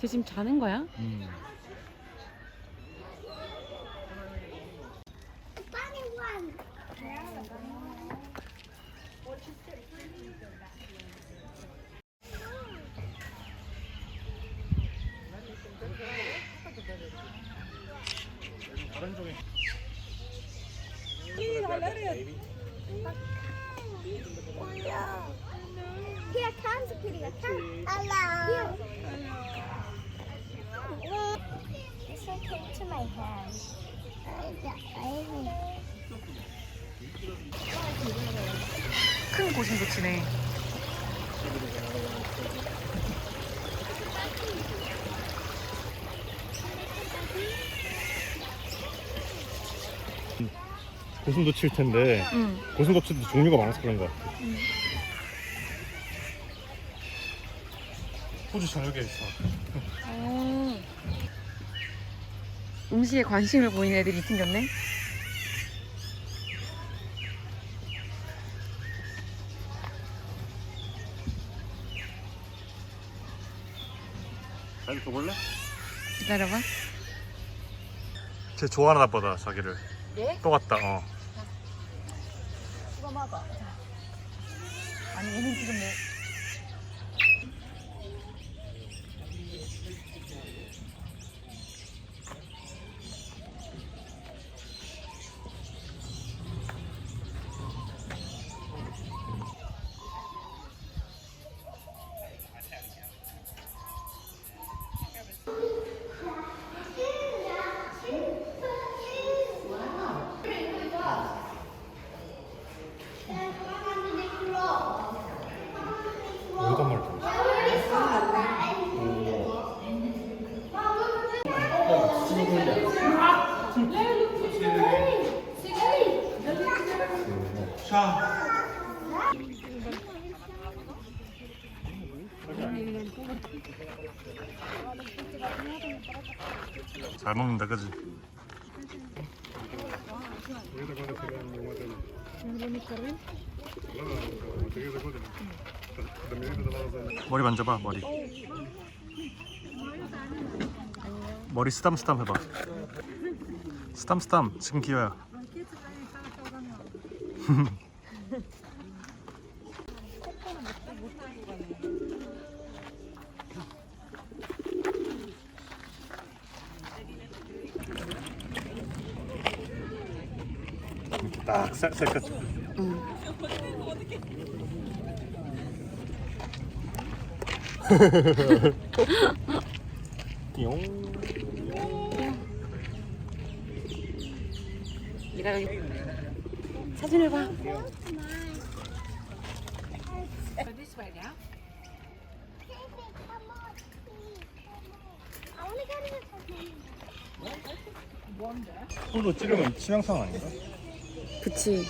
쟤 지금 자는 거야? 다른 종이. Here comes a kitty. Hello. This one came to my hand. 큰 고슴도치네. 고슴도치일 텐데 고슴도치도 종류가 많아서 그런 것 같아. 호주 저녁에 있어. 음식에 관심을 보이는 애들이 생겼네. 잘 줘볼래? 기다려봐. 쟤 좋아하나 보다 자기를. 예? 또 갔다. 이거 먹어. 아니 얘는 지금 뭐 어디다 말이야? 잘 먹는다, 그지? 머리 만져봐, 머리. 머리 쓰담쓰담 해봐. 쓰담쓰담. 지금 기회야. 딱 셀카 찍고. 용. 네가 여기 사진을 봐. This way now. 풀로 찌르면 치명상 아닌가? 그치.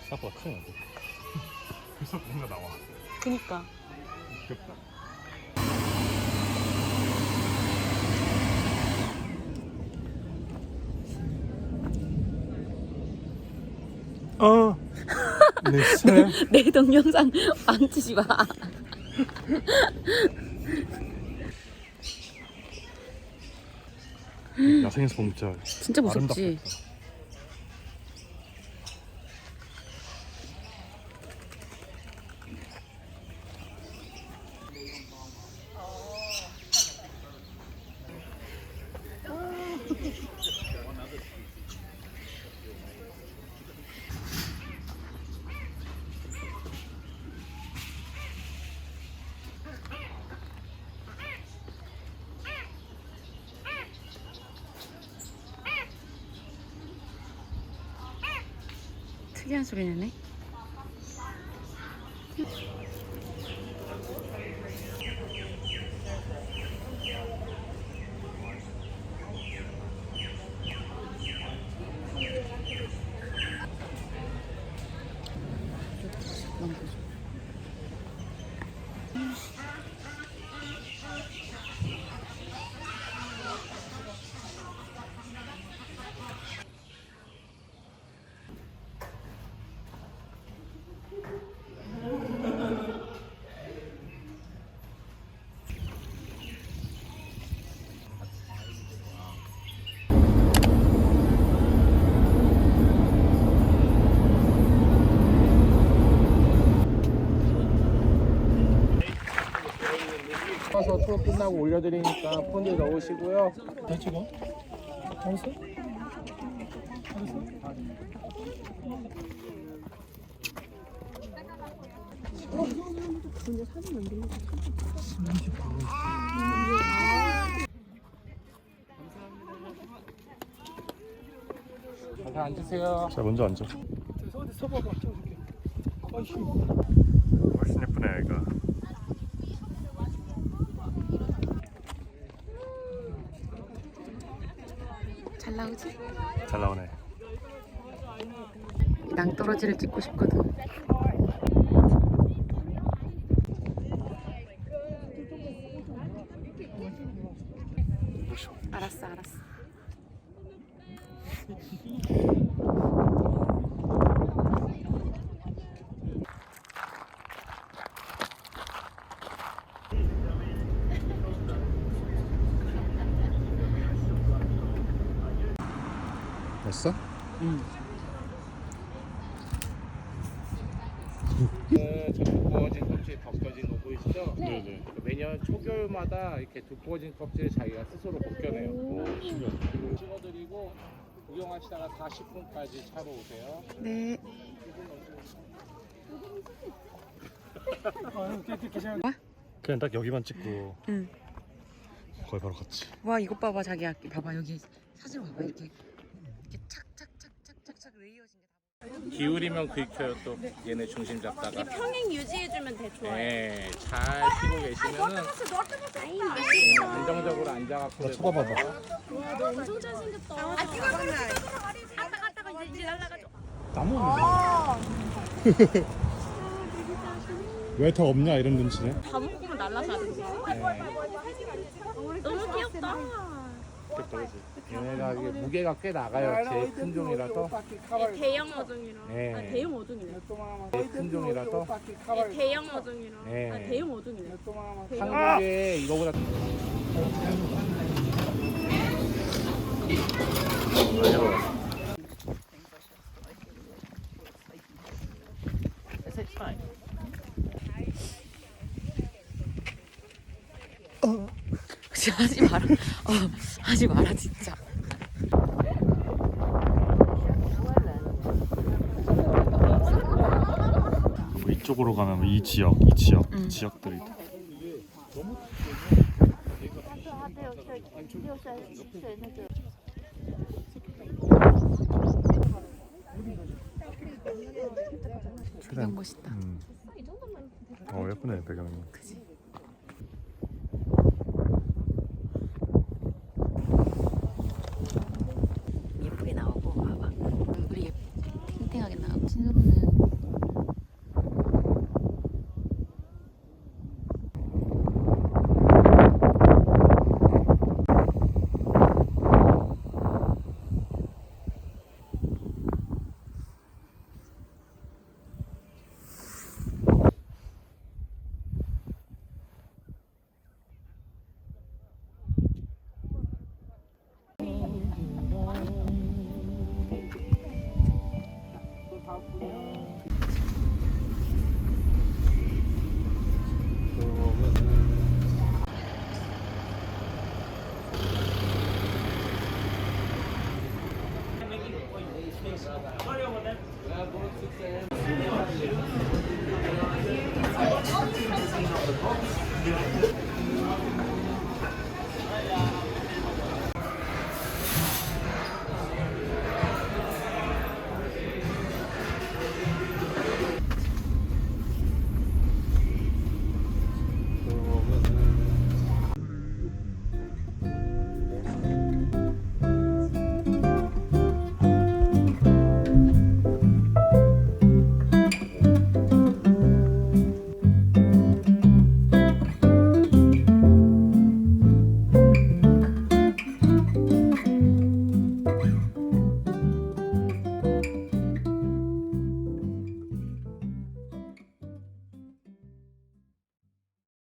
생각보다 크네. 벌써 뭔가 나와. 그니까. 귀엽다. 내 동영상 망치지 마. 야생에서 보면 진짜 무섭지. 아름답겠다. 특이한 소리 내네. 끝나고 올려드리니까 폰에 넣으시고요. 다 찍어? 알았어? 다 앉으세요. 자, 먼저 앉아. 어디 서봐봐. 찍어줄게. 아이씨. 훨씬 예쁘네, 애가. 잘 나오지? 잘 나오네. 낭떠러지를 찍고 싶거든. 알았어, 알았어. 됐어? 저 두꺼워진 껍질 벗겨진 거 보이시죠? 네네. 매년 초겨울마다 이렇게 두꺼워진 껍질을 자기가 스스로 벗겨내요. 신기하다. 찍어드리고 구경하시다가 40분까지 차로 오세요. 네. 괜찮아. 그냥 딱 여기만 찍고 응. 거의 바로 갔지. 와, 이것 봐봐, 자기야. 봐봐, 여기 사진 봐봐. 이렇게 착착착착착착착 레이어진 게 다. 기울이면 긁혀요 또. 얘네 중심 잡다가. 평행 유지해주면 돼, 좋아요. 네, 잘 끼고 계시면은 안정적으로 앉아갖고. 쳐다봐봐. 엄청 잘생겼다. 아, 갔다가 이제 날라가죠. 나무 왜 더 없냐 이런 눈치네. 다 먹으면 날라서 하던데. 너무 귀엽다. 귀엽다, 그지? 얘네가 이게 무게가 꽤 나가요. 제일 큰 종이라서. 대형 어종이라. 네. 아, 대형 어종이네. 제일 큰 종이라서. 대형 어종이라. 네. 아, 대형 어종이네. 한국에 이거보다. 하지 마라. 하지 마라, 진짜. 이쪽으로 가면 이 지역, 지역들이. 배경 멋있다. 예쁘네, 배경이. 그지? 예쁘게 나오고 봐봐. 얼굴이 탱탱하게 나오고. 친으로는 네.